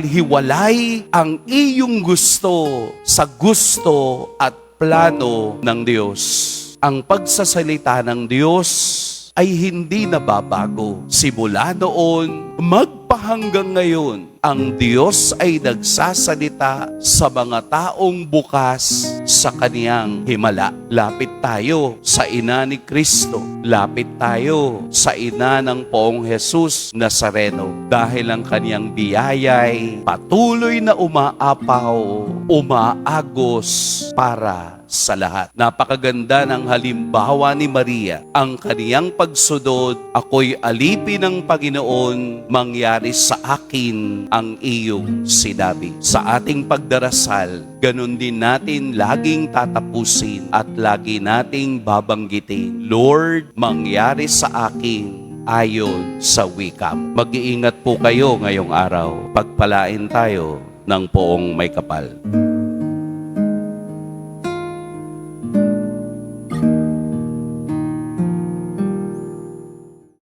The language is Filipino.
Hiwalay ang iyong gusto sa gusto at plano ng Diyos. Ang pagsasalita ng Diyos ay hindi nababago. Simula noon, magpahanggang ngayon, ang Diyos ay nagsasalita sa mga taong bukas sa kaniyang himala. Lapit tayo sa ina ni Kristo. Lapit tayo sa ina ng Poong Jesus Nazareno. Dahil ang kaniyang biyaya'y patuloy na umaapaw, umaagos para sa lahat. Napakaganda ng halimbawa ni Maria. Ang kaniyang pagsunod, ako'y alipin ng Panginoon, mangyari sa akin ang iyong sinabi. Sa ating pagdarasal, ganun din natin laging tatapusin at lagi nating babanggitin, Lord, mangyari sa akin ayon sa wika mo. Mag-iingat po kayo ngayong araw. Pagpalain tayo ng Poong May Kapal.